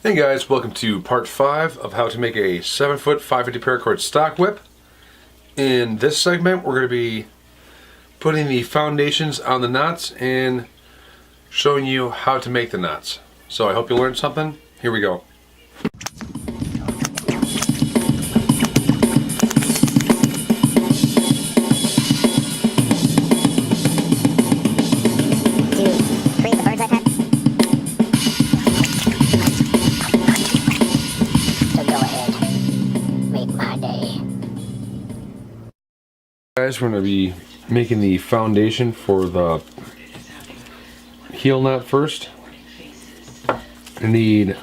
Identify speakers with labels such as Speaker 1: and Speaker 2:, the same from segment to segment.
Speaker 1: Hey guys, welcome to part 5 of how to make a 7-foot 550 paracord stock whip. In this segment we're going to be putting the foundations on the knots and showing you how to make the knots. So I hope you learned something. Here we go. Guys, we're going to be making the foundation for the heel knot first. I need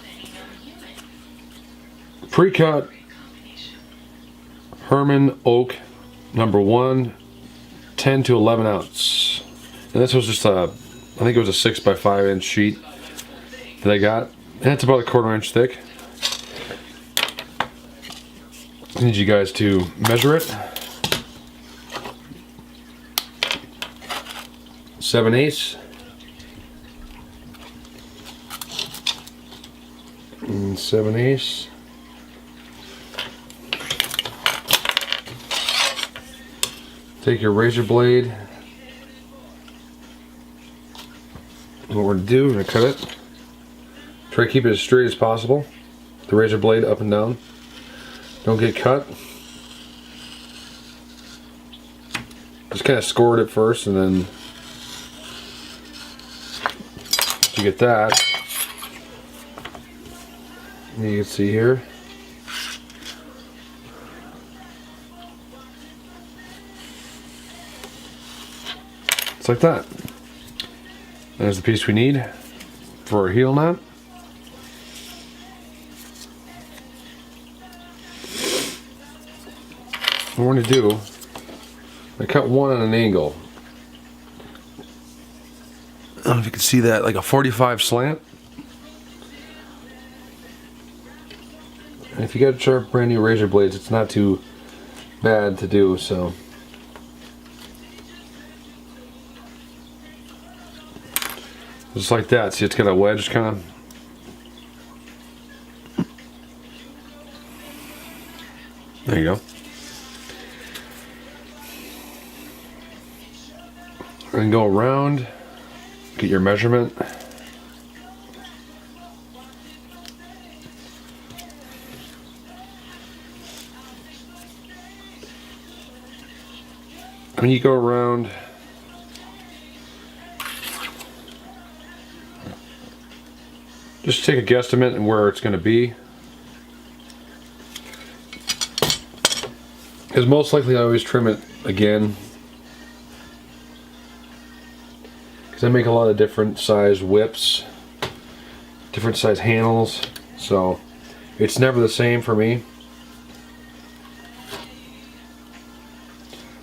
Speaker 1: pre-cut Herman oak number 1, 10 to 11 ounce. And this was just I think it was a 6x5 inch sheet that I got. And it's about a 1/4 inch thick. I need you guys to measure it. 7/8 and 7/8. Take your razor blade. What we're gonna do, we're gonna cut it. Try to keep it as straight as possible. The razor blade up and down. Don't get cut. Just kind of score it at first, and then you get that. And you can see here. It's like that. There's the piece we need for our heel knot. What we're going to do, I cut one on an angle. I don't know if you can see that, like a 45 slant. And if you got sharp brand new razor blades, it's not too bad to do. So just like that. See, it's got a wedge kind of. There you go. And go around. Get your measurement. When you go around, just take a guesstimate and where it's going to be. Because most likely I always trim it again. I make a lot of different size whips, different size handles, so it's never the same for me.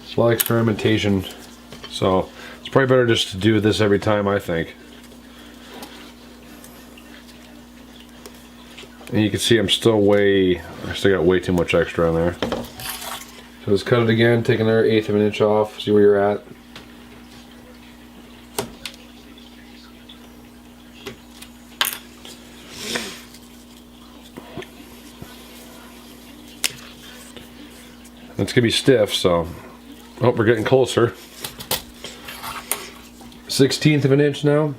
Speaker 1: It's a lot of experimentation, so it's probably better just to do this every time, I think. And you can see I still got way too much extra on there. So let's cut it again, take another 1/8 of an inch off, see where you're at. It's gonna be stiff, so we're getting closer. 1/16 of an inch now.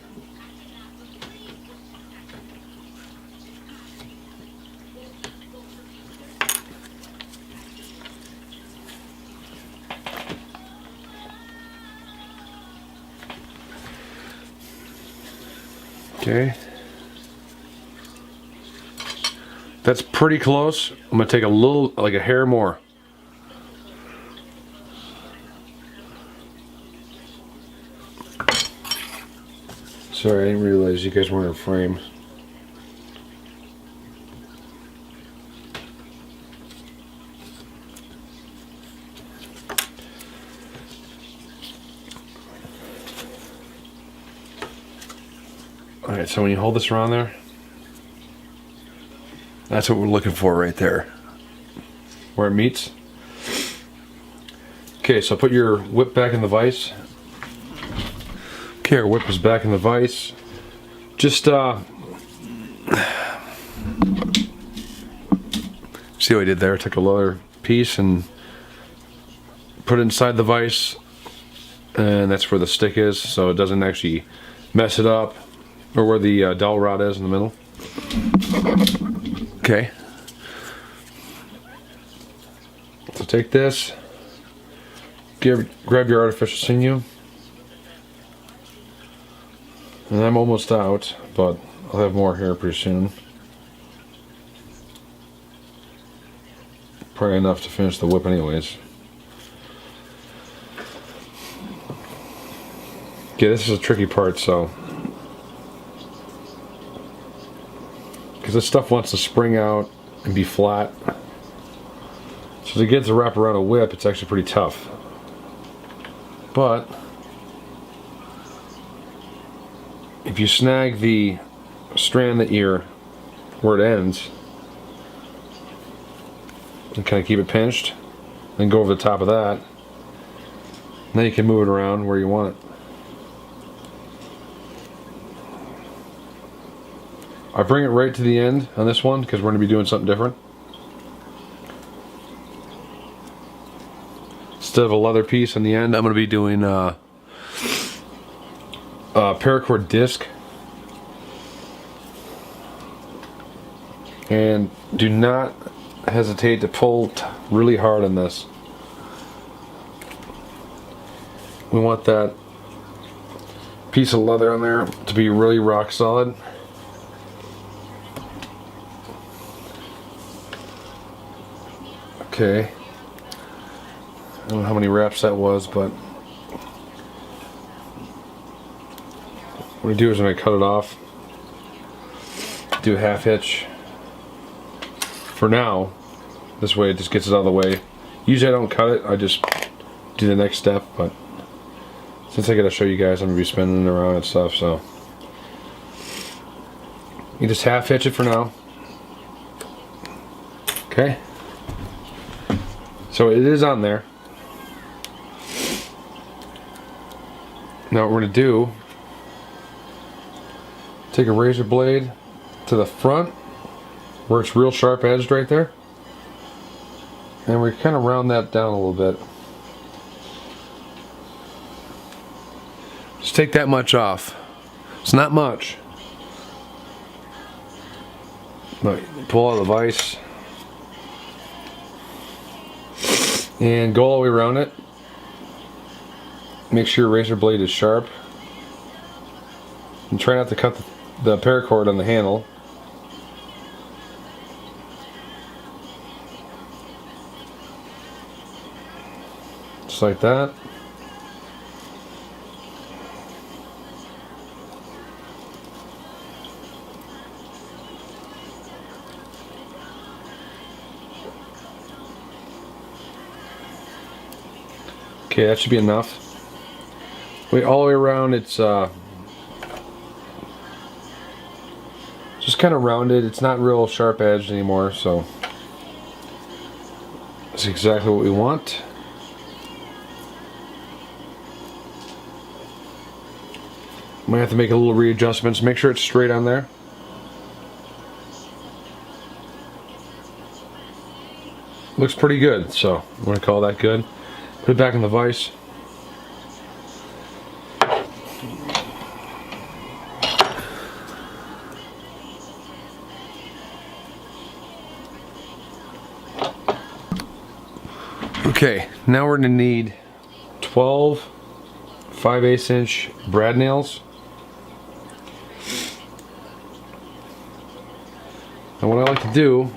Speaker 1: Okay. That's pretty close. I'm gonna take a little, like a hair more. Sorry, I didn't realize you guys weren't in frame. Alright, so when you hold this around there, that's what we're looking for right there. Where it meets. Okay, so put your whip back in the vise. Okay, our whip is back in the vise. Just See what I did there? I took a leather piece and put it inside the vise, and that's where the stick is, so it doesn't actually mess it up, or where the dowel rod is in the middle. Okay. So take this, grab your artificial sinew, and I'm almost out, but I'll have more here pretty soon. Probably enough to finish the whip anyways. Okay, this is a tricky part, so because this stuff wants to spring out and be flat. So to get it to wrap around a whip, it's actually pretty tough. But if you snag the strand that you're where it ends, and kind of keep it pinched, then go over the top of that, and then you can move it around where you want it. I bring it right to the end on this one because we're going to be doing something different. Instead of a leather piece on the end, I'm going to be doing a paracord disc. And do not hesitate to pull really hard on this. We want that piece of leather on there to be really rock solid. Okay. I don't know how many wraps that was, but what I do is when I cut it off, do a half hitch. For now, this way it just gets it out of the way. Usually I don't cut it, I just do the next step, but since I gotta show you guys, I'm gonna be spinning it around and stuff, so you just half hitch it for now. Okay. So it is on there. Now what we're gonna do, take a razor blade to the front where it's real sharp edged right there, and we kind of round that down a little bit. Just take that much off. It's not much, but pull out the vise and go all the way around it. Make sure your razor blade is sharp, and try not to cut the paracord on the handle. Just like that. Okay, that should be enough. Wait, all the way around, it's just kind of rounded. It's not real sharp edged anymore, so that's exactly what we want. Might have to make a little readjustments. Make sure it's straight on there. Looks pretty good, so I'm going to call that good. Put it back in the vise. Okay, now we're going to need 12 5/8 inch brad nails. And what I like to do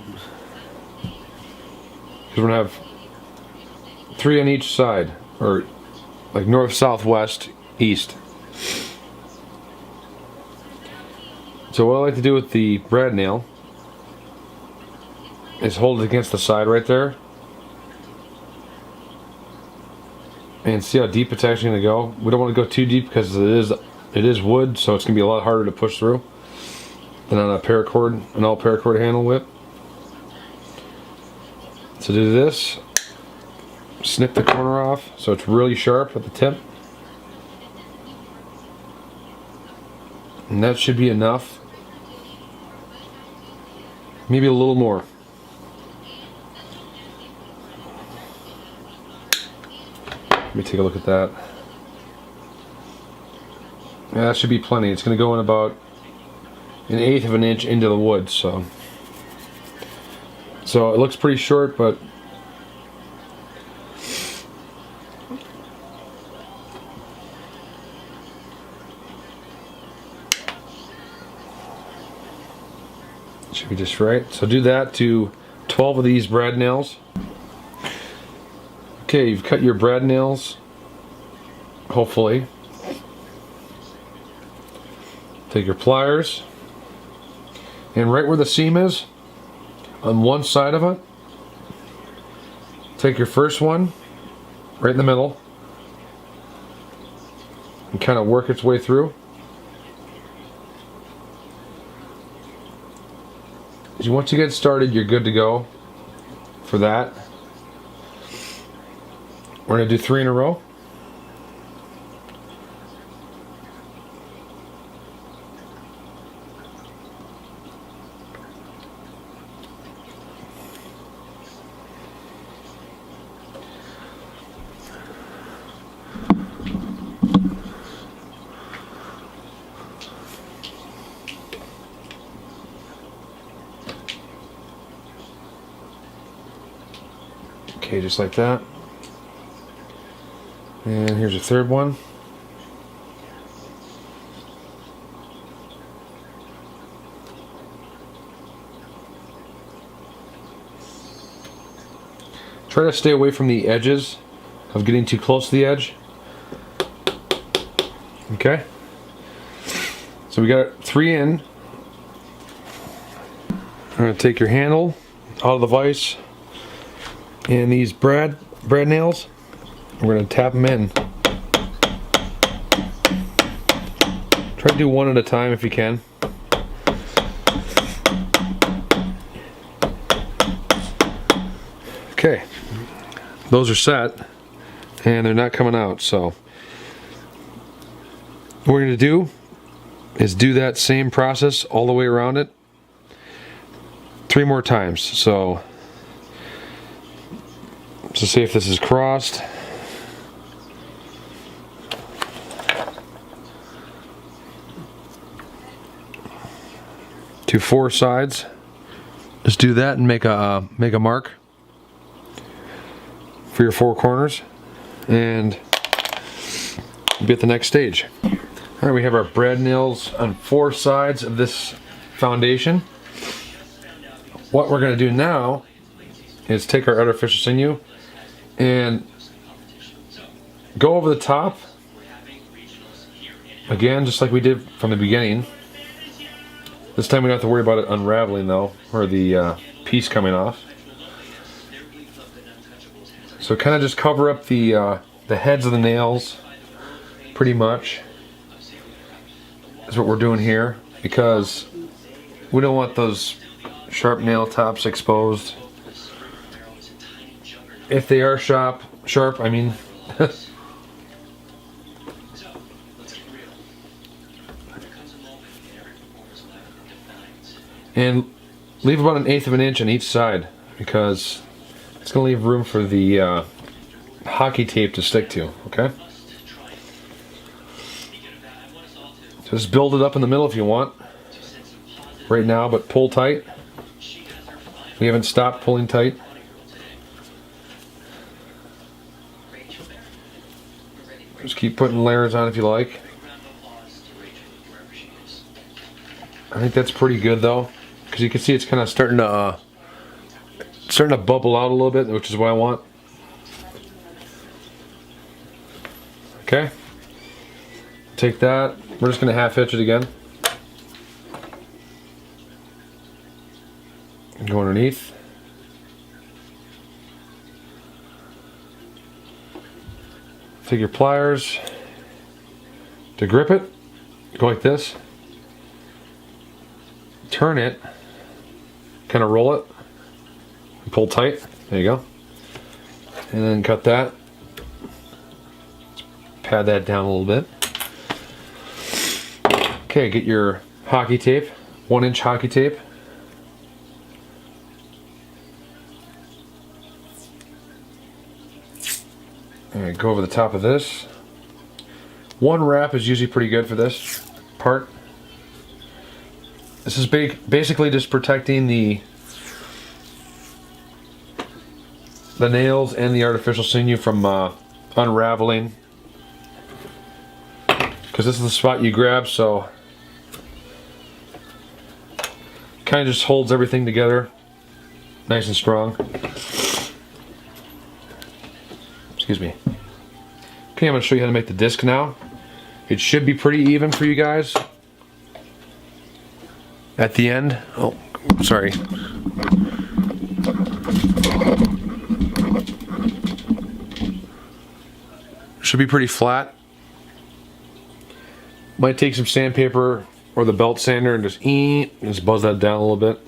Speaker 1: is we're going to have 3 on each side, or like north, south, west, east. So what I like to do with the brad nail is hold it against the side right there, and see how deep it's actually going to go. We don't want to go too deep because it is wood, so it's going to be a lot harder to push through than on a paracord, an all paracord handle whip. So do this, snip the corner off so it's really sharp at the tip, and that should be enough. maybe a little more. Let me take a look at that. Yeah, that should be plenty. It's going to go in about 1/8 of an inch into the wood, so it looks pretty short, but should be just right. So do that to 12 of these brad nails. Okay, you've cut your brad nails, hopefully. Take your pliers, and right where the seam is, on one side of it, take your first one, right in the middle, and kind of work its way through. Once you get started, you're good to go for that. We're going to do 3 in a row. Okay, just like that. And here's your third one. Try to stay away from the edges of getting too close to the edge. Okay. So we got 3 in. I'm going to take your handle out of the vise. And these brad nails, we're going to tap them in. Try to do one at a time if you can. Okay, those are set, and they're not coming out. So what we're going to do is do that same process all the way around it 3 more times. So see if this is crossed. To 4 sides. Just do that and make a mark for your 4 corners, and be at the next stage. All right, we have our brad nails on 4 sides of this foundation. What we're going to do now is take our artificial sinew and go over the top again, just like we did from the beginning. This time we don't have to worry about it unraveling though, or the piece coming off. So kind of just cover up the heads of the nails, pretty much. That's what we're doing here, because we don't want those sharp nail tops exposed. If they are sharp, I mean. And leave about 1/8 of an inch on each side, because it's going to leave room for the hockey tape to stick to, okay? Just build it up in the middle if you want right now, but pull tight. We haven't stopped pulling tight. Just keep putting layers on if you like. I think that's pretty good though, because you can see it's kind of starting to bubble out a little bit, which is what I want. Okay. Take that. We're just going to half hitch it again. Go underneath. Take your pliers to grip it. Go like this. Turn it. Kind of roll it. And pull tight. There you go. And then cut that. Pad that down a little bit. Okay, get your hockey tape. 1-inch hockey tape. Alright, go over the top of this. One wrap is usually pretty good for this part. This is basically just protecting the nails and the artificial sinew from unraveling. Because this is the spot you grab, so kind of just holds everything together nice and strong. Excuse me. Okay, I'm going to show you how to make the disc now. It should be pretty even for you guys. At the end, oh, sorry. Should be pretty flat. Might take some sandpaper or the belt sander and just buzz that down a little bit.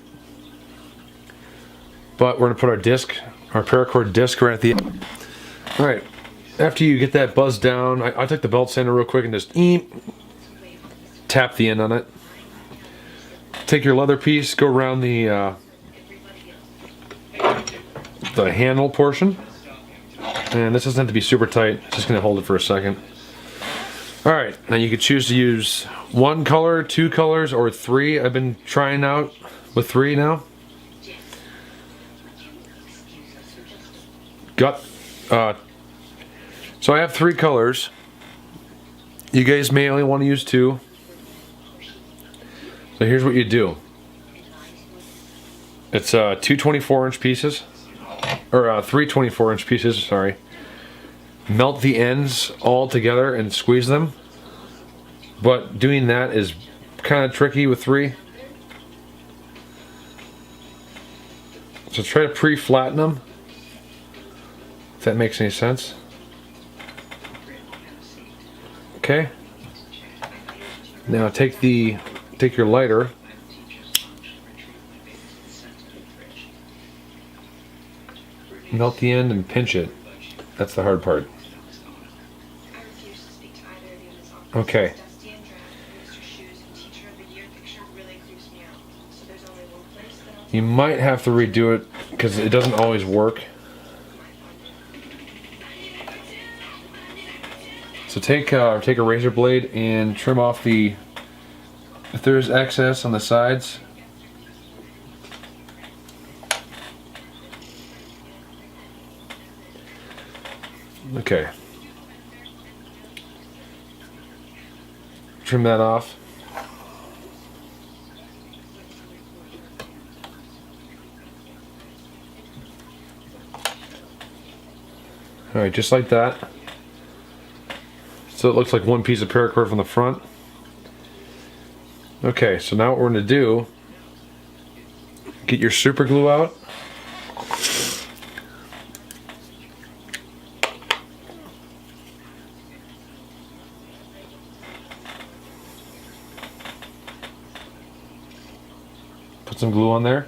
Speaker 1: But we're gonna put our disc, our paracord disc, right at the end. All right. After you get that buzzed down, I took the belt sander real quick and just tap the end on it. Take your leather piece, go around the handle portion, and this doesn't have to be super tight. It's just going to hold it for a second. All right, now you could choose to use one color, two colors, or three. I've been trying out with three now. So I have three colors. You guys may only want to use two. So here's what you do. It's two 24-inch pieces, or three 24-inch pieces, sorry. Melt the ends all together and squeeze them. But doing that is kind of tricky with three. So try to pre-flatten them, if that makes any sense. Okay. Now take your lighter, melt the end and pinch it. That's the hard part. Okay. You might have to redo it because it doesn't always work. So take a razor blade and trim off if there's excess on the sides. Okay. Trim that off. Alright, just like that. So it looks like one piece of paracord from the front. Okay, so now what we're going to do, get your super glue out. Put some glue on there.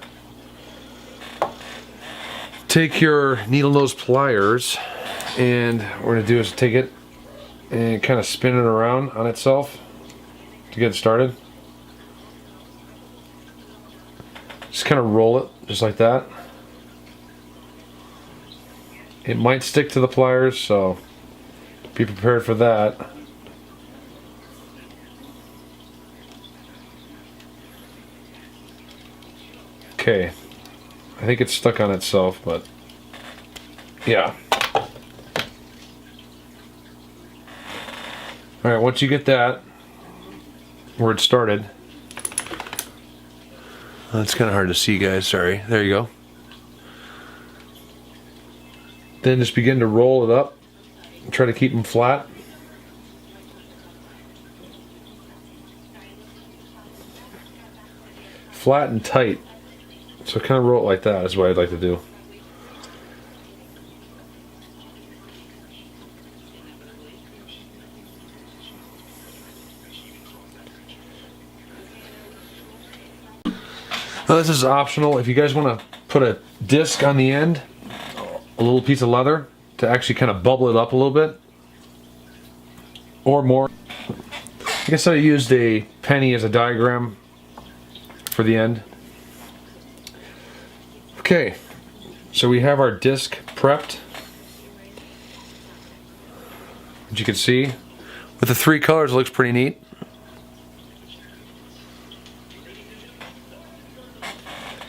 Speaker 1: Take your needle nose pliers, and what we're going to do is take it and kind of spin it around on itself to get it started. Just kind of roll it just like that. It might stick to the pliers, so be prepared for that. Okay, I think it's stuck on itself, but yeah. Alright, once you get that where it started, it's kind of hard to see, guys, sorry. There you go. Then just begin to roll it up and try to keep them flat. Flat and tight. So kind of roll it like that is what I'd like to do. Now this is optional. If you guys want to put a disc on the end, a little piece of leather to actually kind of bubble it up a little bit, or more. I guess I used a penny as a diagram for the end. Okay, so we have our disc prepped. as you can see. With the 3 colors, it looks pretty neat.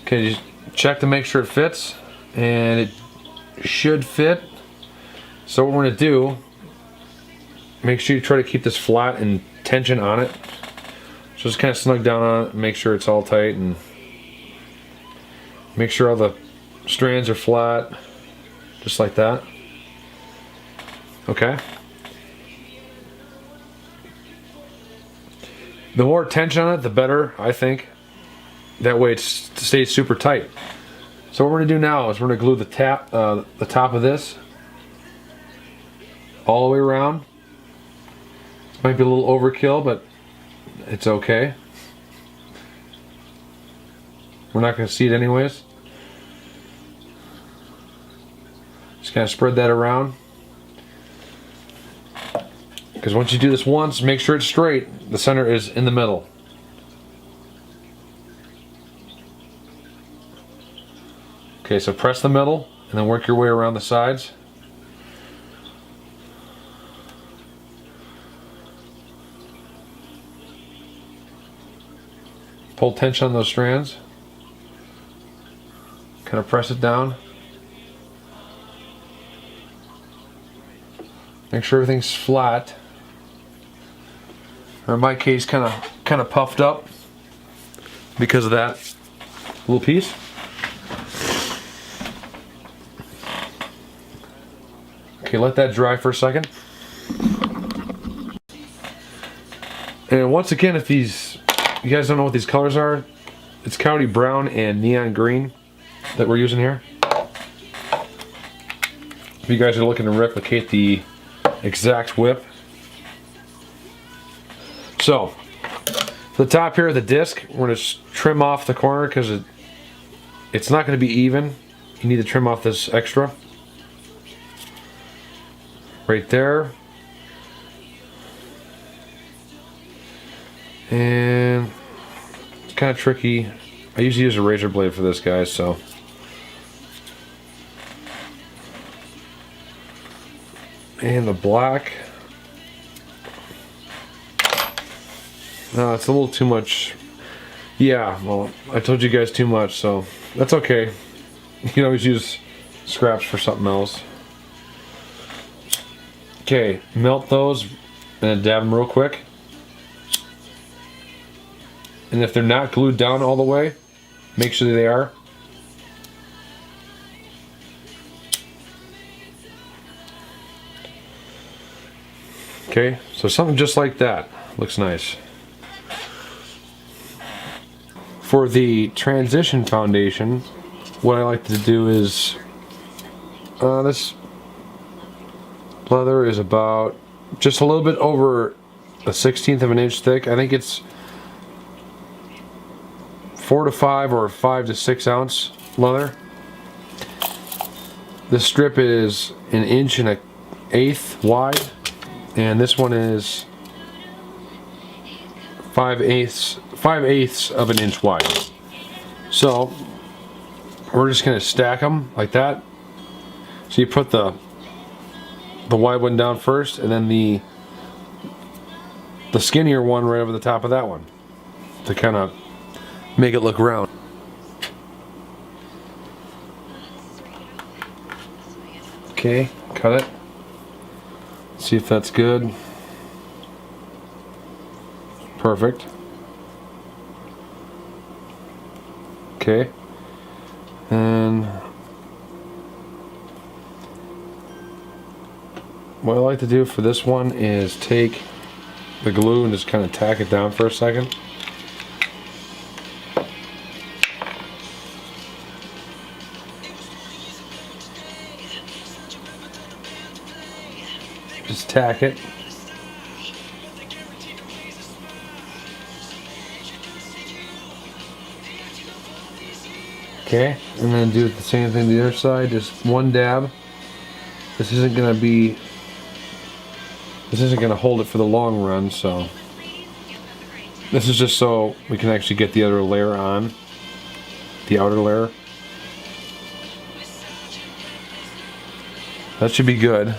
Speaker 1: Okay, just check to make sure it fits, and it should fit. So what we're going to do, make sure you try to keep this flat and tension on it. So just kind of snug down on it, make sure it's all tight, and make sure all the strands are flat, just like that. Okay. The more tension on it, the better, I think. That way it stays super tight. So what we're going to do now is we're going to glue the top of this all the way around. This might be a little overkill, but it's okay. We're not going to see it anyways. Just kind of spread that around. Because once you do this once, make sure it's straight. The center is in the middle. Okay, so press the middle and then work your way around the sides. Pull tension on those strands. Kind of press it down. Make sure everything's flat. Or in my case, kind of puffed up because of that little piece. Okay, let that dry for a second. And once again, if you guys don't know what these colors are, it's Coyote Brown and Neon Green that we're using here. If you guys are looking to replicate the exact whip. So, the top here of the disc, we're going to trim off the corner because it's not going to be even. You need to trim off this extra. Right there. And it's kind of tricky. I usually use a razor blade for this, guys, so. And the black. No, it's a little too much. Yeah, well, I told you guys too much, so that's okay. You can always use scraps for something else. Okay, melt those and then dab them real quick. And if they're not glued down all the way, make sure they are. Okay, so something just like that. Looks nice. For the transition foundation, what I like to do is this leather is about just a little bit over 1/16 of an inch thick. I think it's 4 to 5 or 5 to 6 ounce leather. This strip is 1 1/8 wide, and this one is 5/8 of an inch wide. So we're just going to stack them like that. So you put the wide one down first, and then the skinnier one right over the top of that one to kind of make it look round. Okay, cut it. See if that's good. Perfect. Okay. And what I like to do for this one is take the glue and just kind of tack it down for a second. Just tack it. Okay, and then do the same thing to the other side, just one dab. This isn't going to hold it for the long run, so this is just so we can actually get the other layer on, the outer layer. That should be good.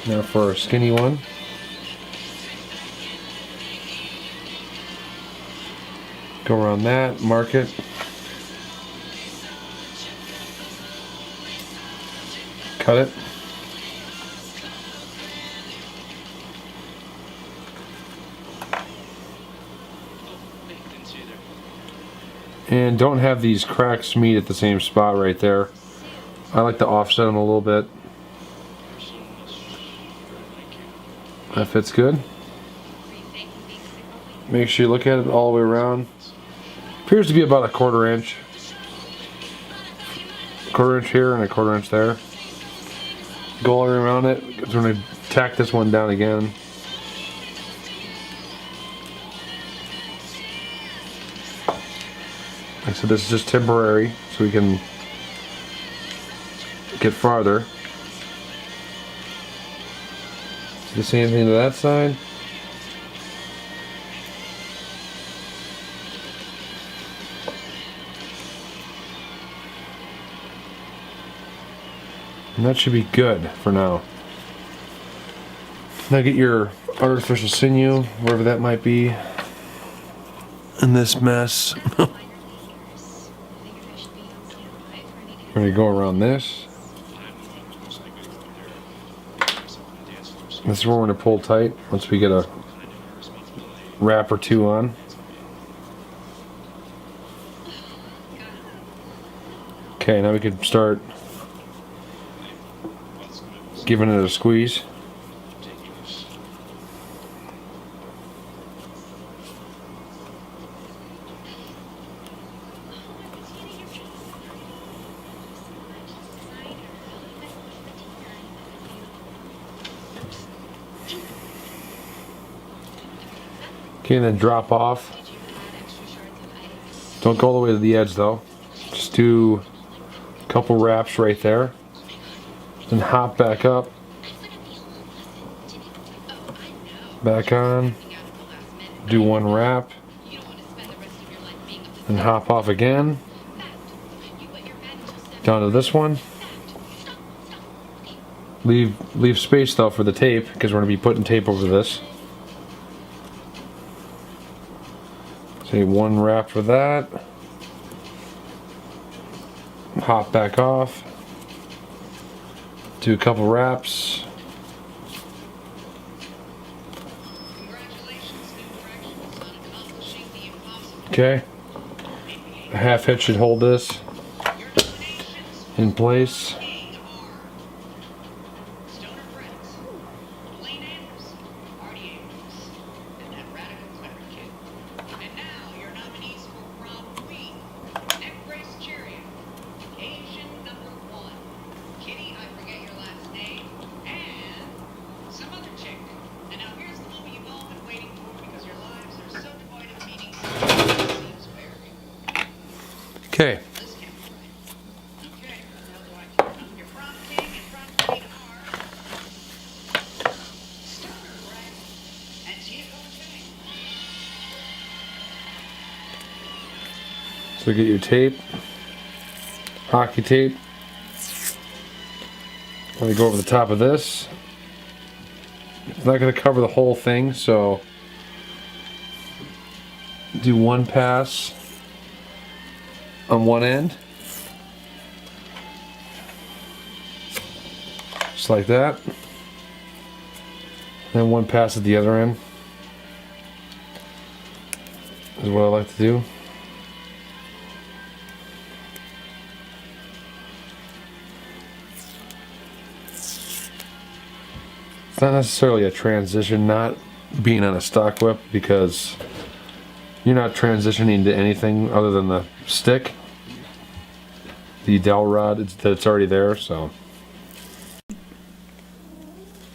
Speaker 1: Now for a skinny one. Go around that, mark it. Cut it. And don't have these cracks meet at the same spot right there. I like to offset them a little bit. That fits good. Make sure you look at it all the way around. Appears to be about a 1/4 inch. 1/4 inch here and a 1/4 inch there. Go all the way around it, because we're going to tack this one down again. And so this is just temporary, so we can get farther. Do the same thing to that side. And that should be good for now. Now get your artificial sinew, wherever that might be, in this mess. We're going to go around this. This is where we're going to pull tight once we get a wrap or two on. Okay, now we can start giving it a squeeze. Okay, and then drop off. Don't go all the way to the edge though. Just do a couple wraps right there. Then hop back up. Back on. Do one wrap. Then hop off again. Down to this one. Leave space though for the tape, because we're going to be putting tape over this. Say one wrap for that. Hop back off. Do a couple wraps. Okay. A half hitch should hold this in place. Okay. So get your tape, hockey tape. Let me go over the top of this. It's not going to cover the whole thing, so do one pass on one end, just like that, and one pass at the other end is what I like to do. It's not necessarily a transition not being on a Stockwhip, because you're not transitioning to anything other than the stick, the dowel rod that's already there. So,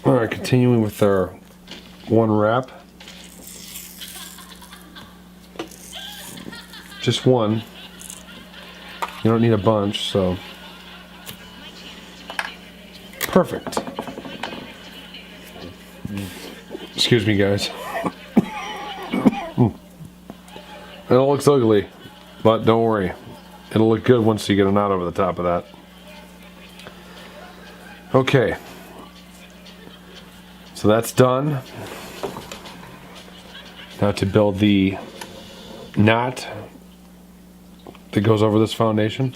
Speaker 1: all right, continuing with our one wrap, just one. You don't need a bunch, so perfect. Excuse me, guys. It looks ugly, but don't worry. It'll look good once you get a knot over the top of that. Okay. So that's done. Now to build the knot that goes over this foundation.